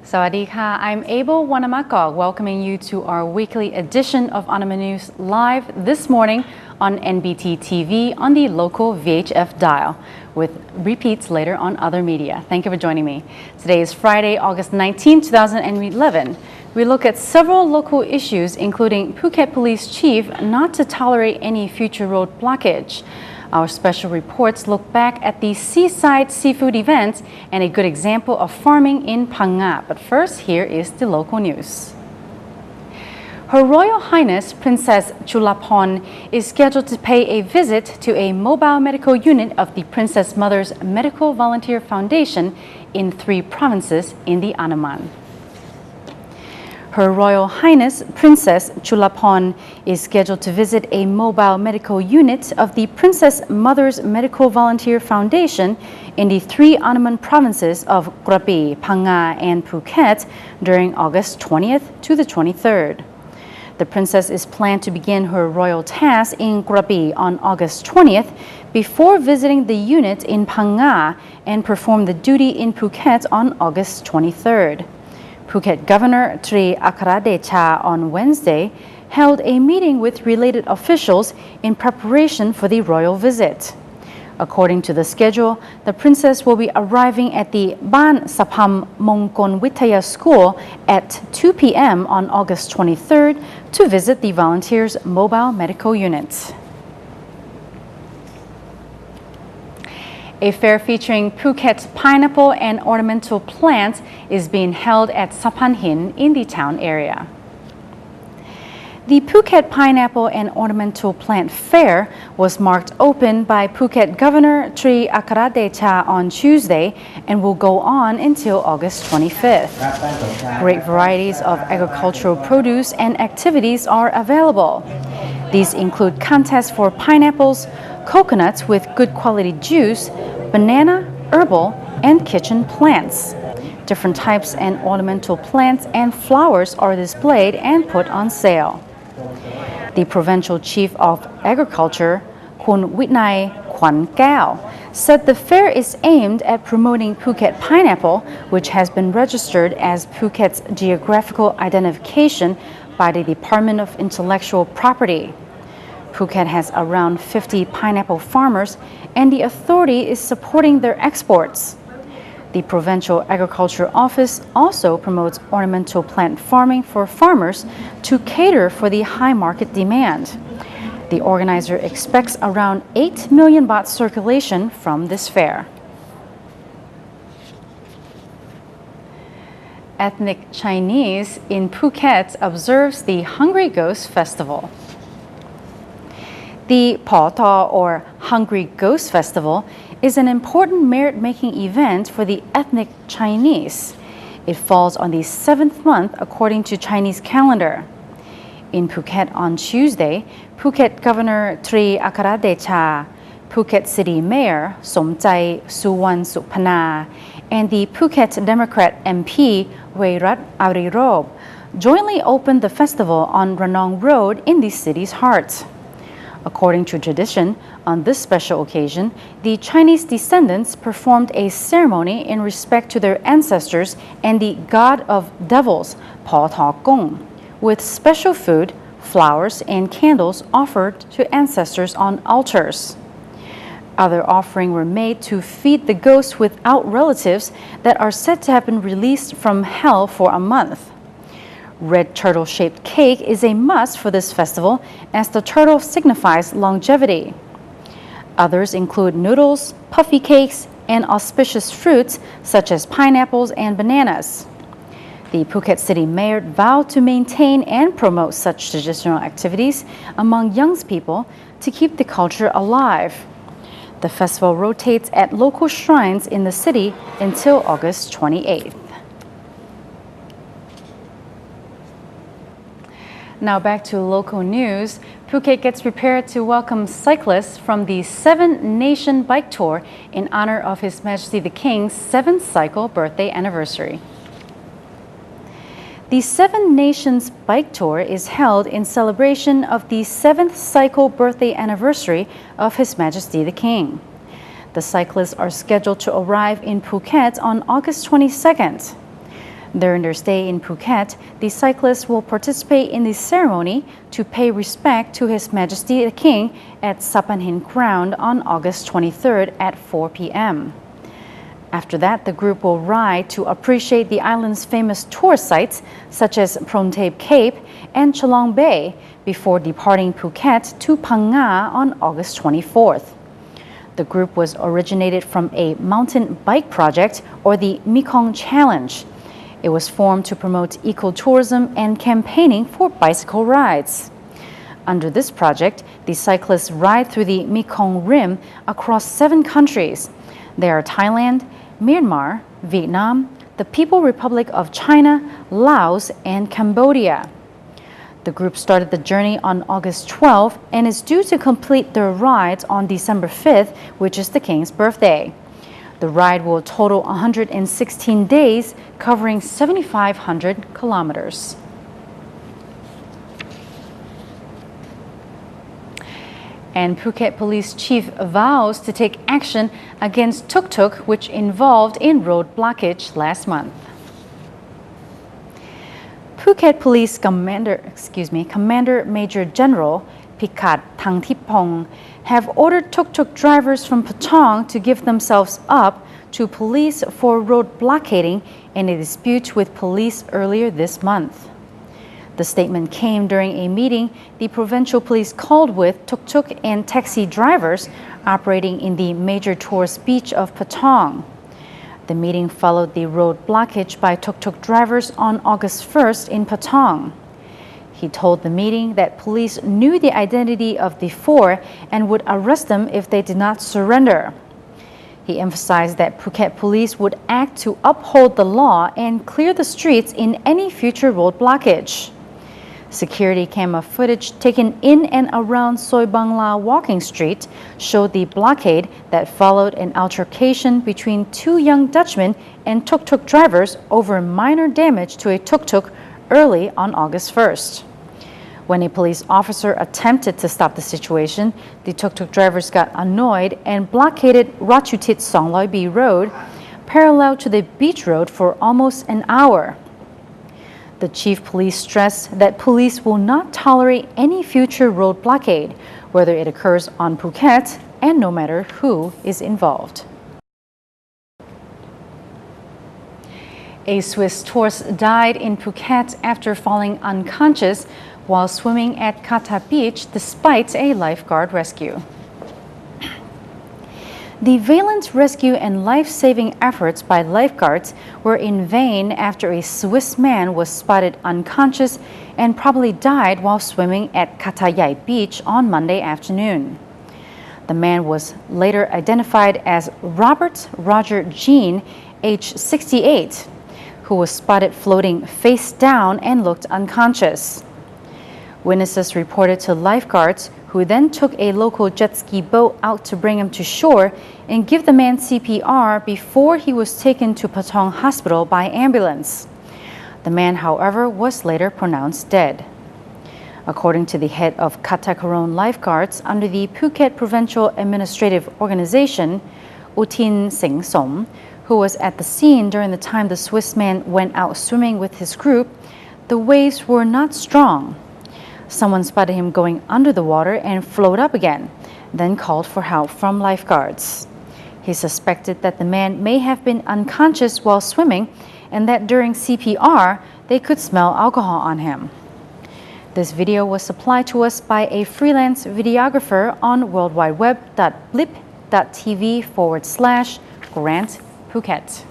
Sawadee-ka, I'm Abel Wanamakog, welcoming you to our weekly edition of AndamanNews live this morning on NBT TV on the local VHF dial, with repeats later on other media. Thank you for joining me. Today is Friday, August 19, 2011. We look at several local issues, including Phuket Police Chief not to tolerate any future road blockage. Our special reports look back at the seaside seafood event and a good example of farming in Phang Nga. But first, here is the local news. Her Royal Highness Princess Chulabhorn is scheduled to pay a visit to a mobile medical unit of the Princess Mother's Medical Volunteer Foundation in 3 provinces in the Andaman. Her Royal Highness Princess Chulabhorn is scheduled to visit a mobile medical unit of the Princess Mother's Medical Volunteer Foundation in the 3 Andaman provinces of Krabi, Phang Nga, and Phuket during August 20th to the 23rd. The princess is planned to begin her royal task in Krabi on August 20th before visiting the unit in Phang Nga and perform the duty in Phuket on August 23rd. Phuket Governor Tri Akaradecha on Wednesday held a meeting with related officials in preparation for the royal visit. According to the schedule, the princess will be arriving at the Ban Sapham Mongkon Witaya School at 2 p.m. on August 23rd to visit the volunteers' mobile medical unit. A fair featuring Phuket's pineapple and ornamental plants is being held at Saphan Hin in the town area. The Phuket Pineapple and Ornamental Plant Fair was marked open by Phuket Governor Tri Akaradecha on Tuesday and will go on until August 25th. Great varieties of agricultural produce and activities are available. These include contests for pineapples, coconuts with good quality juice, banana, herbal, and kitchen plants. Different types and ornamental plants and flowers are displayed and put on sale. The Provincial Chief of Agriculture, Kun Witnai Kwan Kao, said the fair is aimed at promoting Phuket pineapple, which has been registered as Phuket's geographical identification by the Department of Intellectual Property. Phuket has around 50 pineapple farmers, and the authority is supporting their exports. The Provincial Agriculture Office also promotes ornamental plant farming for farmers to cater for the high market demand. The organizer expects around 8 million baht circulation from this fair. Ethnic Chinese in Phuket observes the Hungry Ghost Festival. The Po Tho, or Hungry Ghost Festival, is an important merit-making event for the ethnic Chinese. It falls on the 7th month according to Chinese calendar. In Phuket on Tuesday, Phuket Governor Tri Akaradecha, Phuket City Mayor Somchai Suwannsuphana, and the Phuket Democrat MP Weirat Arirob jointly opened the festival on Ranong Road in the city's heart. According to tradition, on this special occasion, the Chinese descendants performed a ceremony in respect to their ancestors and the god of devils, Po Tho Kung, with special food, flowers, and candles offered to ancestors on altars. Other offerings were made to feed the ghosts without relatives that are said to have been released from hell for a month. Red turtle-shaped cake is a must for this festival, as the turtle signifies longevity. Others include noodles, puffy cakes, and auspicious fruits such as pineapples and bananas. The Phuket City Mayor vowed to maintain and promote such traditional activities among young people to keep the culture alive. The festival rotates at local shrines in the city until August 28th. Now back to local news. Phuket gets prepared to welcome cyclists from the 7-Nation Bike Tour in honor of His Majesty the King's 7th cycle birthday anniversary. The 7 Nations Bike Tour is held in celebration of the 7th cycle birthday anniversary of His Majesty the King. The cyclists are scheduled to arrive in Phuket on August 22nd. During their stay in Phuket, the cyclists will participate in the ceremony to pay respect to His Majesty the King at Saphan Hin Ground on August 23rd at 4 p.m. After that, the group will ride to appreciate the island's famous tourist sites such as Prontape Cape and Chalong Bay before departing Phuket to Phang Nga on August 24th. The group was originated from a mountain bike project, or the Mekong Challenge. It was formed to promote ecotourism and campaigning for bicycle rides. Under this project, the cyclists ride through the Mekong Rim across 7 countries. They are Thailand, Myanmar, Vietnam, the People's Republic of China, Laos, and Cambodia. The group started the journey on August 12th and is due to complete their rides on December 5th, which is the King's birthday. The ride will total 116 days, covering 7,500 kilometers. And Phuket Police Chief vows to take action against Tuk Tuk, which involved in road blockage last month. Phuket Police Commander Major General Pikat Thangthipong have ordered Tuk Tuk drivers from Patong to give themselves up to police for road blockading in a dispute with police earlier this month. The statement came during a meeting the provincial police called with Tuk Tuk and taxi drivers operating in the major tourist beach of Patong. The meeting followed the road blockage by Tuk Tuk drivers on August 1st in Patong. He told the meeting that police knew the identity of the 4 and would arrest them if they did not surrender. He emphasized that Phuket police would act to uphold the law and clear the streets in any future road blockage. Security camera footage taken in and around Soi Bangla Walking Street showed the blockade that followed an altercation between 2 young Dutchmen and Tuk Tuk drivers over minor damage to a Tuk Tuk early on August 1st. When a police officer attempted to stop the situation, the Tuk Tuk drivers got annoyed and blockaded Rachutit Songloi B Road, parallel to the beach road, for almost an hour. The chief police stressed that police will not tolerate any future road blockade, whether it occurs on Phuket and no matter who is involved. A Swiss tourist died in Phuket after falling unconscious while swimming at Kata Beach despite a lifeguard rescue. The valiant rescue and life-saving efforts by lifeguards were in vain after a Swiss man was spotted unconscious and probably died while swimming at Kata Beach on Monday afternoon. The man was later identified as Robert Roger Jean, age 68, who was spotted floating face down and looked unconscious. Witnesses reported to lifeguards, who then took a local jet ski boat out to bring him to shore and give the man CPR before he was taken to Patong Hospital by ambulance. The man, however, was later pronounced dead. According to the head of Kata Beach lifeguards under the Phuket Provincial Administrative Organization, Utin Singh Som, who was at the scene during the time the Swiss man went out swimming with his group, the waves were not strong. Someone spotted him going under the water and float up again, then called for help from lifeguards. He suspected that the man may have been unconscious while swimming and that during CPR, they could smell alcohol on him. This video was supplied to us by a freelance videographer on worldwideweb.blip.tv/Grant Phuket.